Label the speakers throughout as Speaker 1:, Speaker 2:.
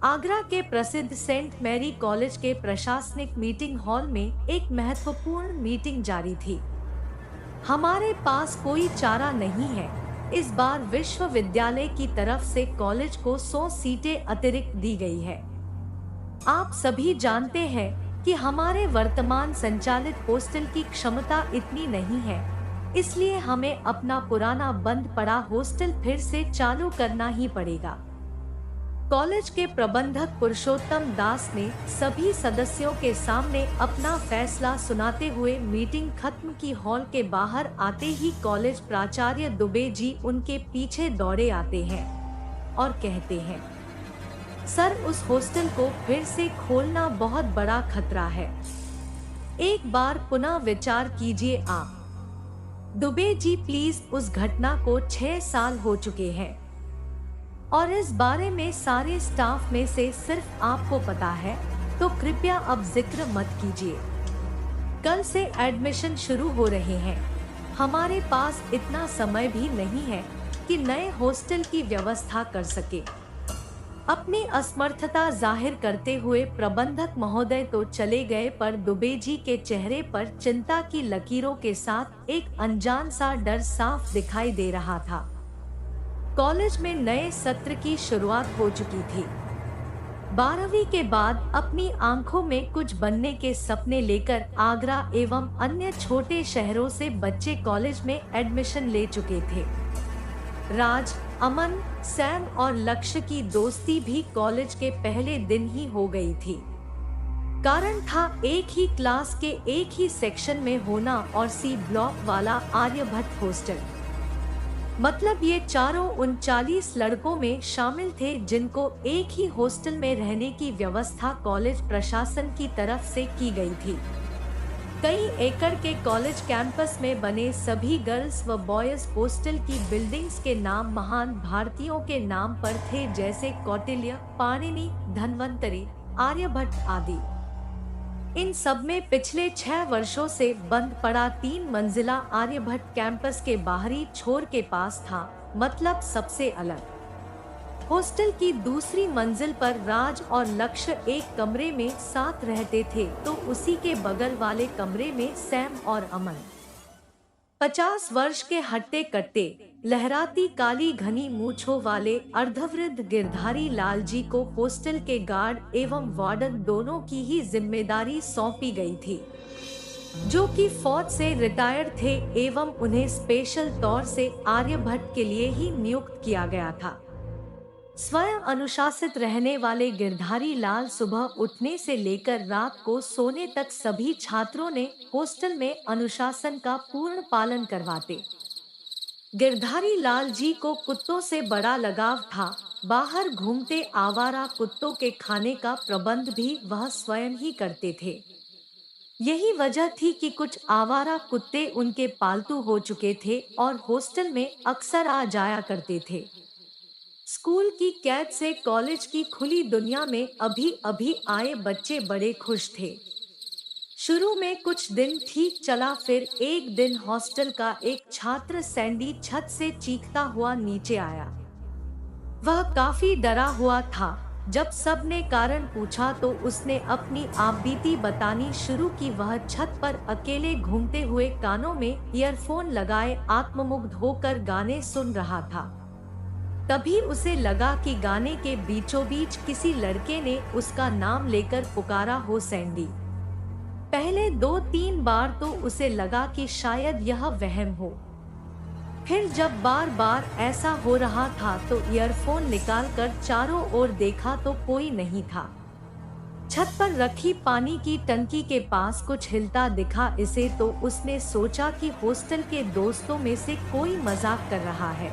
Speaker 1: आगरा के प्रसिद्ध Saint Mary college के प्रशासनिक मीटिंग हॉल में एक महत्वपूर्ण मीटिंग जारी थी। हमारे पास कोई चारा नहीं है। इस बार विश्वविद्यालय की तरफ से कॉलेज को 100 सीटें अतिरिक्त दी गई है। आप सभी जानते हैं कि हमारे वर्तमान संचालित हॉस्टल की क्षमता इतनी नहीं है, इसलिए हमें अपना पुराना बंद पड़ा हॉस्टल फिर से चालू करना ही पड़ेगा। कॉलेज के प्रबंधक पुरुषोत्तम दास ने सभी सदस्यों के सामने अपना फैसला सुनाते हुए मीटिंग खत्म की। हॉल के बाहर आते ही कॉलेज प्राचार्य दुबे जी उनके पीछे दौड़े आते हैं और कहते हैं, सर, उस हॉस्टल को फिर से खोलना बहुत बड़ा खतरा है। एक बार पुनः विचार कीजिए आप। दुबे जी प्लीज, उस घटना को 6 साल हो चुके हैं और इस बारे में सारे स्टाफ में से सिर्फ आपको पता है, तो कृपया अब जिक्र मत कीजिए। कल से एडमिशन शुरू हो रहे हैं। हमारे पास इतना समय भी नहीं है कि नए हॉस्टल की व्यवस्था कर सके। अपनी असमर्थता जाहिर करते हुए प्रबंधक महोदय तो चले गए, पर दुबे जी के चेहरे पर चिंता की लकीरों के साथ एक अनजान सा डर साफ दिखाई दे रहा था। कॉलेज में नए सत्र की शुरुआत हो चुकी थी। 12वीं के बाद अपनी आंखों में कुछ बनने के सपने लेकर आगरा एवं अन्य छोटे शहरों से बच्चे कॉलेज में एडमिशन ले चुके थे। राज, अमन, सैम और लक्ष्य की दोस्ती भी कॉलेज के पहले दिन ही हो गई थी। कारण था एक ही क्लास के एक ही सेक्शन में होना और सी ब्लॉक वाला आर्यभट्ट हॉस्टल। मतलब ये चारों 39 लड़कों में शामिल थे जिनको एक ही हॉस्टल में रहने की व्यवस्था कॉलेज प्रशासन की तरफ से की गई थी। कई एकड़ के कॉलेज कैंपस में बने सभी गर्ल्स व बॉयज हॉस्टल की बिल्डिंग्स के नाम महान भारतीयों के नाम पर थे, जैसे कौटिल्य, पाणिनि, धन्वंतरि, आर्यभट्ट आदि। इन सब में पिछले 6 वर्षों से बंद पड़ा 3 मंजिला आर्यभट्ट कैंपस के बाहरी छोर के पास था, मतलब सबसे अलग। हॉस्टल की दूसरी मंजिल पर राज और लक्ष्य एक कमरे में साथ रहते थे, तो उसी के बगल वाले कमरे में सैम और अमन। 50 वर्ष के हट्टे कट्टे, लहराती काली घनी मूंछों वाले अर्धवृद्ध गिरधारी लाल जी को हॉस्टल के गार्ड एवं वार्डन दोनों की ही जिम्मेदारी सौंपी गई थी, जो कि फौज से रिटायर थे एवं उन्हें स्पेशल तौर से आर्यभट्ट के लिए ही नियुक्त किया गया था। स्वयं अनुशासित रहने वाले गिरधारी लाल सुबह उठने से लेकर रात को सोने तक सभी छात्रों ने हॉस्टल में अनुशासन का पूर्ण पालन करवाते। गिरधारी लाल जी को कुत्तों से बड़ा लगाव था। बाहर घूमते आवारा कुत्तों के खाने का प्रबंध भी वह स्वयं ही करते थे। यही वजह थी कि कुछ आवारा कुत्ते उनके पालतू हो चुके थे और हॉस्टल में अक्सर आ जाया करते थे। स्कूल की कैद से कॉलेज की खुली दुनिया में अभी अभी आए बच्चे बड़े खुश थे। शुरू में कुछ दिन ठीक चला, फिर एक दिन हॉस्टल का एक छात्र सैंडी छत से चीखता हुआ नीचे आया। वह काफी डरा हुआ था। जब सब ने कारण पूछा तो उसने अपनी आपबीती बतानी शुरू की। वह छत पर अकेले घूमते हुए कानों में ईयरफोन लगाए आत्ममुग्ध होकर गाने सुन रहा था। तभी उसे लगा कि गाने के बीचों बीच किसी लड़के ने उसका नाम लेकर पुकारा हो, सैंडी। पहले 2-3 बार तो उसे लगा कि शायद यह वहम हो। फिर जब बार बार ऐसा हो रहा था तो ईयरफोन निकालकर चारों ओर देखा तो कोई नहीं था। छत पर रखी पानी की टंकी के पास कुछ हिलता दिखा इसे, तो उसने सोचा कि हॉस्टल के दोस्तों में से कोई मजाक कर रहा है।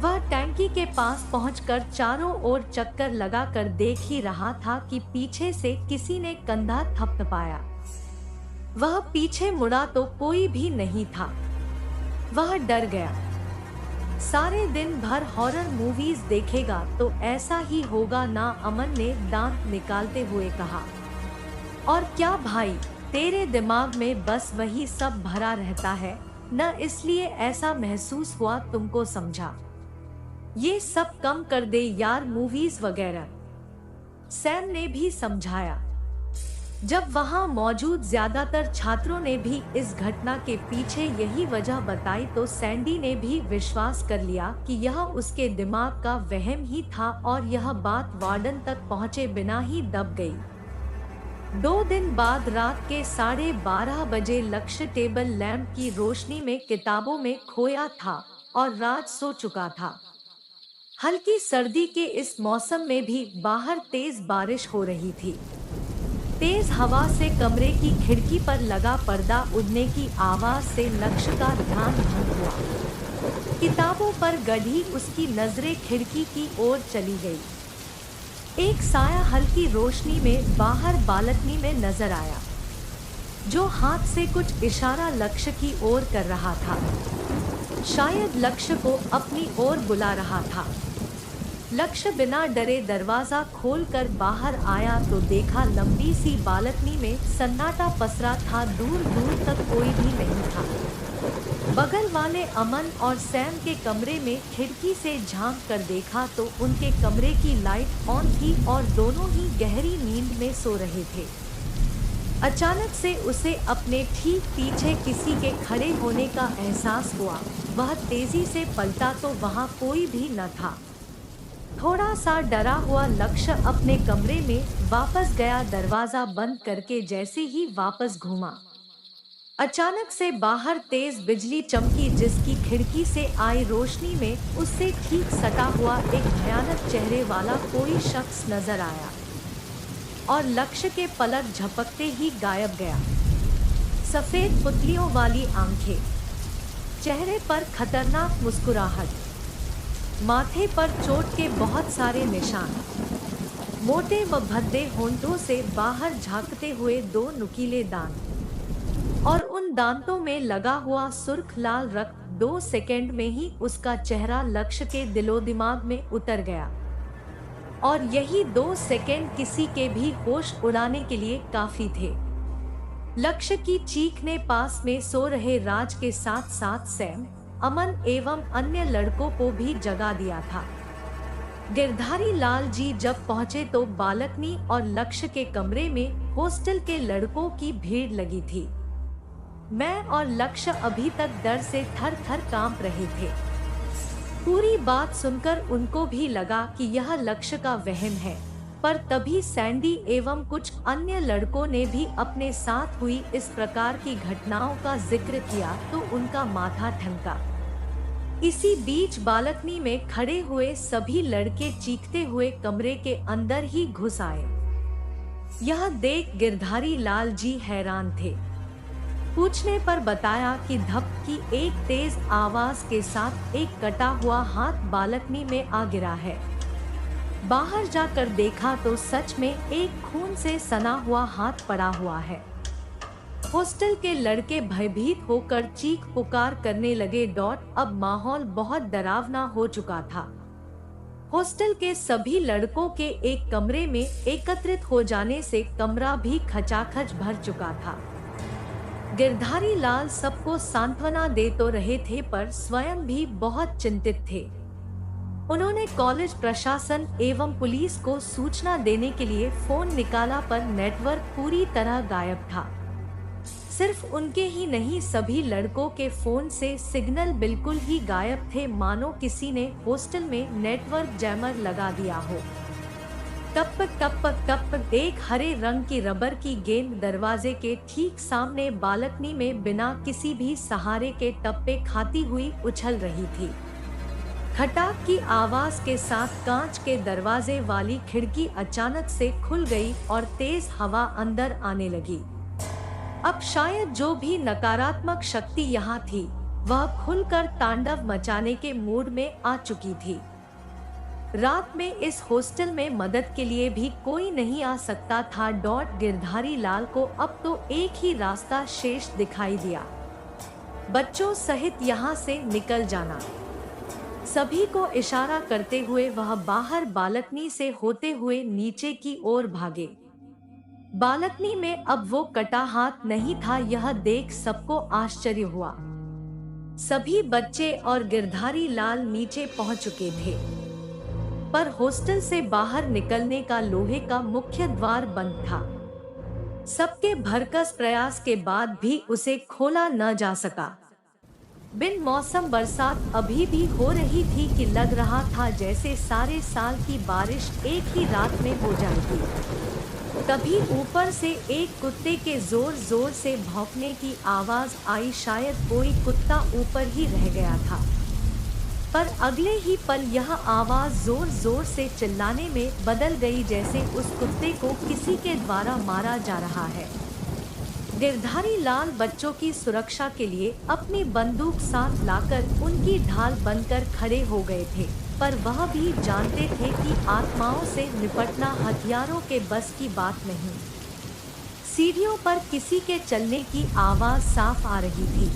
Speaker 1: वह टैंकी के पास पहुंचकर चारों ओर चक्कर लगाकर देख ही रहा था कि पीछे से किसी ने कंधा थपथपाया। वह पीछे मुड़ा तो कोई भी नहीं था। वह डर गया। सारे दिन भर हॉरर मूवीज देखेगा तो ऐसा ही होगा ना, अमन ने दांत निकालते हुए कहा। और क्या भाई, तेरे दिमाग में बस वही सब भरा रहता है न, इसलिए ऐसा महसूस हुआ, तुमको समझा। ये सब कम कर दे यार, मूवीज वगैरह। सैम ने भी समझाया। जब वहां मौजूद ज्यादातर छात्रों ने भी इस घटना के पीछे यही वजह बताई तो सैंडी ने भी विश्वास कर लिया कि यह उसके दिमाग का वहम ही था और यह बात वार्डन तक पहुंचे बिना ही दब गई। 2 दिन बाद रात के 12:30 बजे लक्ष्य टेबल लैंप की रोशनी में किताबों में खोया था और राज सो चुका था। हल्की सर्दी के इस मौसम में भी बाहर तेज बारिश हो रही थी। तेज हवा से कमरे की खिड़की पर लगा पर्दा उड़ने की आवाज से लक्ष्य का ध्यान भंग हुआ। किताबों पर गढ़ी उसकी नजरें खिड़की की ओर चली गई। एक साया हल्की रोशनी में बाहर बालकनी में नजर आया, जो हाथ से कुछ इशारा लक्ष्य की ओर कर रहा था। शायद लक्ष्य को अपनी ओर बुला रहा था। लक्ष्य बिना डरे दरवाजा खोलकर बाहर आया तो देखा लंबी सी बालकनी में सन्नाटा पसरा था, दूर दूर तक कोई भी नहीं था। बगल वाले अमन और सैम के कमरे में खिड़की से झांक कर देखा तो उनके कमरे की लाइट ऑन थी और दोनों ही गहरी नींद में सो रहे थे। अचानक से उसे अपने ठीक पीछे किसी के खड़े होने का एहसास हुआ। वह तेजी से पलटा तो वहां कोई भी न था। थोड़ा सा डरा हुआ लक्ष्य अपने कमरे में वापस गया। दरवाजा बंद करके जैसे ही वापस घूमा, अचानक से बाहर तेज बिजली चमकी, जिसकी खिड़की से आई रोशनी में उससे ठीक सटा हुआ एक भयानक चेहरे वाला कोई शख्स नजर आया और लक्ष्य के पलक झपकते ही गायब गया। सफेद पुतलियों वाली आंखें, चेहरे पर खतरनाक मुस्कुराहट, माथे पर चोट के बहुत सारे निशान, मोटे व भद्दे होंठों से बाहर झांकते हुए 2 नुकीले दांत और उन दांतों में लगा हुआ सुर्ख लाल रक्त। 2 सेकंड में ही उसका चेहरा लक्ष्य के दिलो दिमाग में उतर गया और यही 2 सेकंड किसी के भी होश उड़ाने के लिए काफी थे। लक्ष्य की चीख ने पास में सो रहे राज के साथ साथ सैम, अमन एवं अन्य लड़कों को भी जगा दिया था। गिरधारी लाल जी जब पहुंचे तो बालकनी और लक्ष्य के कमरे में हॉस्टल के लड़कों की भीड़ लगी थी। मैं और लक्ष्य अभी तक डर से थर थर कांप रहे थे। पूरी बात सुनकर उनको भी लगा कि यह लक्ष्य का वहम है, पर तभी सैंडी एवं कुछ अन्य लड़कों ने भी अपने साथ हुई इस प्रकार की घटनाओं का जिक्र किया तो उनका माथा ठनका। इसी बीच बालकनी में खड़े हुए सभी लड़के चीखते हुए कमरे के अंदर ही घुस आए। यह देख गिरधारी लाल जी हैरान थे। पूछने पर बताया कि धप की एक तेज आवाज के साथ एक कटा हुआ हाथ बालकनी में आ गिरा है। बाहर जाकर देखा तो सच में एक खून से सना हुआ हाथ पड़ा हुआ है। हॉस्टल के लड़के भयभीत होकर चीख पुकार करने लगे। अब माहौल बहुत डरावना हो चुका था। हॉस्टल के सभी लड़कों के एक कमरे में एकत्रित हो जाने से कमरा भी खचाखच भर चुका था। गिरधारी लाल सबको सांत्वना दे तो रहे थे पर स्वयं भी बहुत चिंतित थे। उन्होंने कॉलेज प्रशासन एवं पुलिस को सूचना देने के लिए फोन निकाला पर नेटवर्क पूरी तरह गायब था। सिर्फ उनके ही नहीं, सभी लड़कों के फोन से सिग्नल बिल्कुल ही गायब थे, मानो किसी ने हॉस्टल में नेटवर्क जैमर लगा दिया हो। टप टप टप एक हरे रंग की रबर की गेंद दरवाजे के ठीक सामने बालकनी में बिना किसी भी सहारे के टप्पे खाती हुई उछल रही थी। खटाक की आवाज के साथ कांच के दरवाजे वाली खिड़की अचानक से खुल गई और तेज हवा अंदर आने लगी। अब शायद जो भी नकारात्मक शक्ति यहाँ थी वह खुलकर तांडव मचाने के मूड में आ चुकी थी। रात में इस हॉस्टल में मदद के लिए भी कोई नहीं आ सकता था। गिरधारी लाल को अब तो एक ही रास्ता शेष दिखाई दिया, बच्चों सहित यहाँ से निकल जाना। सभी को इशारा करते हुए वह बाहर बालकनी से होते हुए नीचे की ओर भागे। बालकनी में अब वो कटा हाथ नहीं था। यह देख सबको आश्चर्य हुआ। सभी बच्चे और गिरधारी लाल नीचे पहुंच चुके थे। पर हॉस्टल से बाहर निकलने का लोहे का मुख्य द्वार बंद था। सबके भरकस प्रयास के बाद भी उसे खोला न जा सका। बिन मौसम बरसात अभी भी हो रही थी कि लग रहा था जैसे सारे साल की बारिश एक ही रात में हो जाएगी। तभी ऊपर से एक कुत्ते के जोर जोर से भौंकने की आवाज आई। शायद कोई कुत्ता ऊपर ही रह गया था। पर अगले ही पल यह आवाज जोर जोर से चिल्लाने में बदल गई, जैसे उस कुत्ते को किसी के द्वारा मारा जा रहा है। गिरधारी लाल बच्चों की सुरक्षा के लिए अपनी बंदूक साथ लाकर उनकी ढाल बनकर खड़े हो गए थे, पर वह भी जानते थे कि आत्माओं से निपटना हथियारों के बस की बात नहीं। सीढ़ियों पर किसी के चलने की आवाज साफ आ रही थी।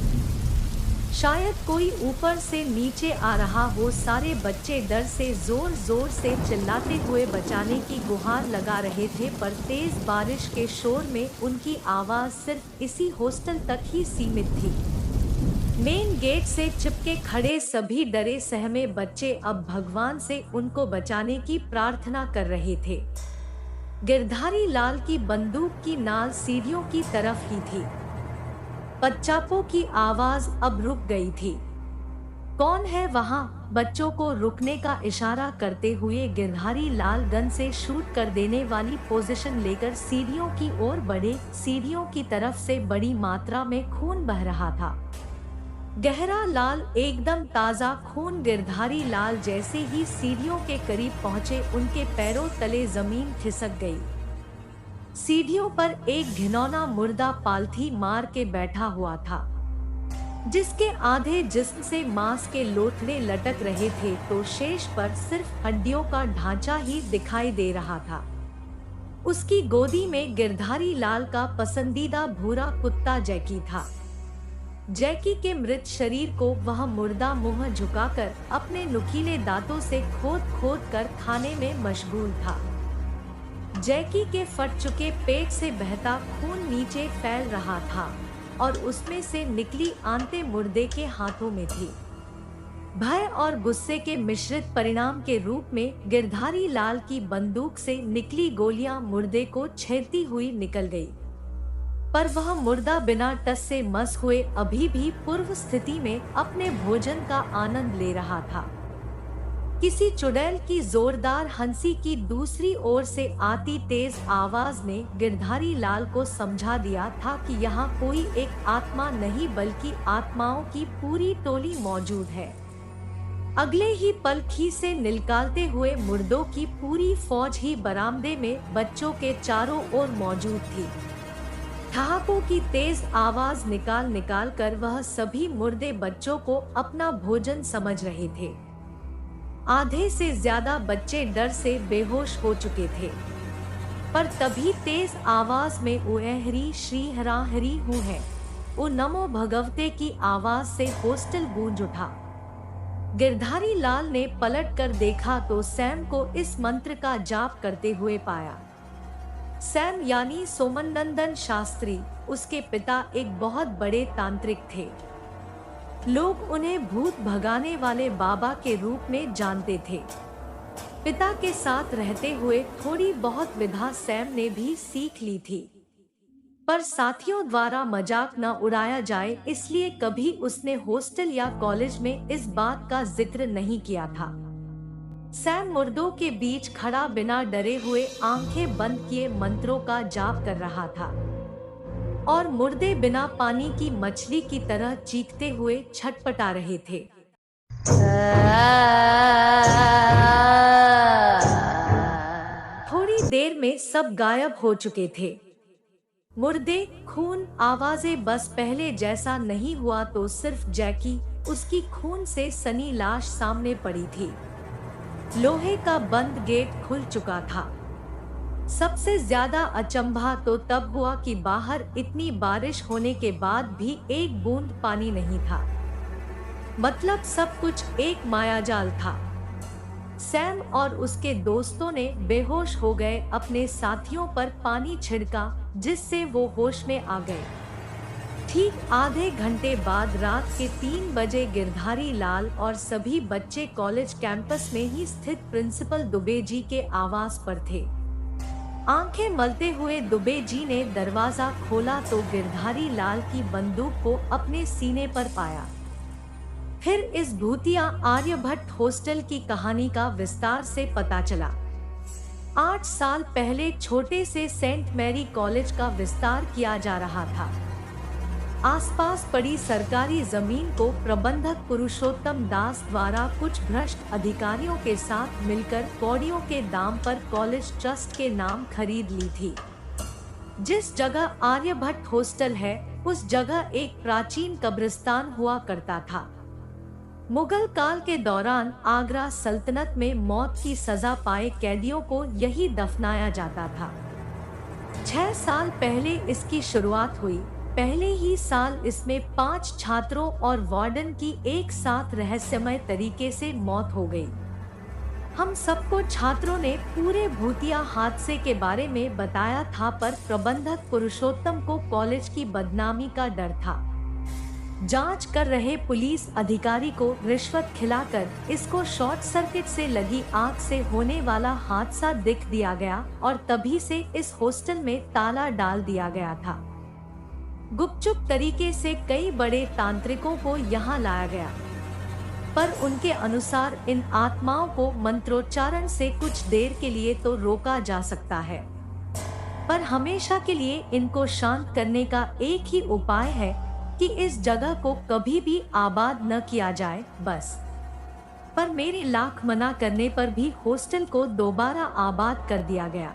Speaker 1: शायद कोई ऊपर से नीचे आ रहा हो। सारे बच्चे डर से जोर जोर से चिल्लाते हुए बचाने की गुहार लगा रहे थे, पर तेज बारिश के शोर में उनकी आवाज सिर्फ इसी हॉस्टल तक ही सीमित थी। मेन गेट से चिपके खड़े सभी डरे सहमे बच्चे अब भगवान से उनको बचाने की प्रार्थना कर रहे थे। गिरधारी लाल की बंदूक की नाल सीढ़ियों की तरफ ही थी। बच्चापों की आवाज अब रुक गई थी। कौन है वहां? बच्चों को रुकने का इशारा करते हुए गिरधारी लाल गन से शूट कर देने वाली पोजीशन लेकर सीढ़ियों की ओर बढ़े। सीढ़ियों की तरफ से बड़ी मात्रा में खून बह रहा था। गहरा लाल, एकदम ताजा खून। गिरधारी लाल जैसे ही सीढ़ियों के करीब पहुंचे, उनके पैरों तले जमीन खिसक गई। सीढ़ियों पर एक घिनौना मुर्दा पालथी मार के बैठा हुआ था, जिसके आधे जिस्म से मांस के लोथड़े लटक रहे थे, तो शेष पर सिर्फ हड्डियों का ढांचा ही दिखाई दे रहा था। उसकी गोदी में गिरधारी लाल का पसंदीदा भूरा कुत्ता जैकी था। जैकी के मृत शरीर को वह मुर्दा मुंह झुकाकर अपने नुकीले दांतों से खोद खोद कर खाने में मशगूल था। जैकी के फट चुके पेट से बहता खून नीचे फैल रहा था और उसमें से निकली आंतें मुर्दे के हाथों में थी। भय और गुस्से के मिश्रित परिणाम के रूप में गिरधारी लाल की बंदूक से निकली गोलियां मुर्दे को छेदती हुई निकल गई, पर वह मुर्दा बिना टस से मस हुए अभी भी पूर्व स्थिति में अपने भोजन का आनंद ले रहा था। किसी चुड़ैल की जोरदार हंसी की दूसरी ओर से आती तेज आवाज ने गिरधारी लाल को समझा दिया था कि यहाँ कोई एक आत्मा नहीं बल्कि आत्माओं की पूरी टोली मौजूद है। अगले ही पल खी से निकालते हुए मुर्दों की पूरी फौज ही बरामदे में बच्चों के चारों ओर मौजूद थी। ठहाकों की तेज आवाज निकाल निकाल कर वह सभी मुर्दे बच्चों को अपना भोजन समझ रहे थे। आधे से ज्यादा बच्चे डर से बेहोश हो चुके थे, पर तभी तेज आवाज में उहरी श्री हरा हरी हूँ है, ओ नमो भगवते की आवाज से हॉस्टल गूंज उठा। गिरधारी लाल ने पलट कर देखा तो सैम को इस मंत्र का जाप करते हुए पाया। सैम यानी सोमनंदन शास्त्री, उसके पिता एक बहुत बड़े तांत्रिक थे। लोग उन्हें भूत भगाने वाले बाबा के रूप में जानते थे। पिता के साथ रहते हुए थोड़ी बहुत विधा सैम ने भी सीख ली थी, पर साथियों द्वारा मजाक न उड़ाया जाए इसलिए कभी उसने हॉस्टल या कॉलेज में इस बात का जिक्र नहीं किया था। सैम मुर्दों के बीच खड़ा बिना डरे हुए आंखें बंद किए मंत्रों का जाप कर रहा था, और मुर्दे बिना पानी की मछली की तरह चीखते हुए छटपटा रहे थे। थोड़ी देर में सब गायब हो चुके थे। मुर्दे, खून, आवाजें, बस पहले जैसा नहीं हुआ तो सिर्फ जैकी, उसकी खून से सनी लाश सामने पड़ी थी। लोहे का बंद गेट खुल चुका था। सबसे ज्यादा अचंभा तो तब हुआ कि बाहर इतनी बारिश होने के बाद भी एक बूंद पानी नहीं था। मतलब सब कुछ एक मायाजाल था। सैम और उसके दोस्तों ने बेहोश हो गए अपने साथियों पर पानी छिड़का, जिससे वो होश में आ गए। ठीक आधे घंटे बाद रात के 3 बजे गिरधारी लाल और सभी बच्चे कॉलेज कैंपस में ही स्थित प्रिंसिपल दुबे जी के आवास पर थे। आंखें मलते हुए दुबे जी ने दरवाजा खोला तो गिरधारी लाल की बंदूक को अपने सीने पर पाया। फिर इस भूतिया आर्यभट्ट हॉस्टल की कहानी का विस्तार से पता चला। 8 साल पहले छोटे से सेंट मैरी कॉलेज का विस्तार किया जा रहा था। आसपास पड़ी सरकारी जमीन को प्रबंधक पुरुषोत्तम दास द्वारा कुछ भ्रष्ट अधिकारियों के साथ मिलकर कौड़ियों के दाम पर कॉलेज ट्रस्ट के नाम खरीद ली थी। जिस जगह आर्यभट्ट हॉस्टल है, उस जगह एक प्राचीन कब्रिस्तान हुआ करता था। मुगल काल के दौरान आगरा सल्तनत में मौत की सजा पाए कैदियों को यही दफनाया जाता था। 6 साल पहले इसकी शुरुआत हुई। पहले ही साल इसमें 5 छात्रों और वार्डन की एक साथ रहस्यमय तरीके से मौत हो गई। हम सबको छात्रों ने पूरे भूतिया हादसे के बारे में बताया था, पर प्रबंधक पुरुषोत्तम को कॉलेज की बदनामी का डर था। जांच कर रहे पुलिस अधिकारी को रिश्वत खिलाकर इसको शॉर्ट सर्किट से लगी आग से होने वाला हादसा दिख दिया गया और तभी से इस हॉस्टल में ताला डाल दिया गया था। गुपचुप तरीके से कई बड़े तांत्रिकों को यहाँ लाया गया, पर उनके अनुसार इन आत्माओं को मंत्रोच्चारण से कुछ देर के लिए तो रोका जा सकता है, पर हमेशा के लिए इनको शांत करने का एक ही उपाय है कि इस जगह को कभी भी आबाद न किया जाए, बस। पर मेरे लाख मना करने पर भी हॉस्टल को दोबारा आबाद कर दिया गया,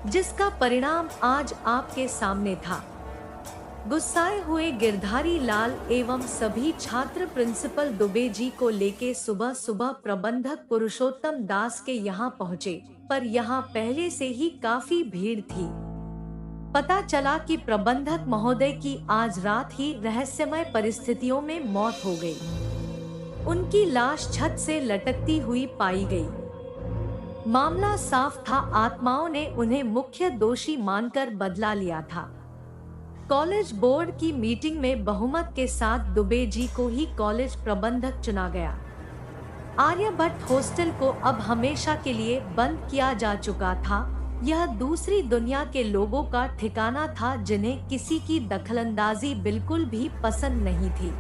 Speaker 1: जिसका परिणाम आज आपके सामने था। गुस्साए हुए गिरधारी लाल एवं सभी छात्र प्रिंसिपल दुबे जी को लेके सुबह सुबह प्रबंधक पुरुषोत्तम दास के यहाँ पहुँचे, पर यहाँ पहले से ही काफी भीड़ थी। पता चला कि प्रबंधक महोदय की आज रात ही रहस्यमय परिस्थितियों में मौत हो गई। उनकी लाश छत से लटकती हुई पाई गई। मामला साफ था, आत्माओं ने उन्हें मुख्य दोषी मानकर बदला लिया था। कॉलेज बोर्ड की मीटिंग में बहुमत के साथ दुबे जी को ही कॉलेज प्रबंधक चुना गया। आर्यभट्ट हॉस्टल को अब हमेशा के लिए बंद किया जा चुका था। यह दूसरी दुनिया के लोगों का ठिकाना था, जिन्हें किसी की दखलंदाजी बिल्कुल भी पसंद नहीं थी।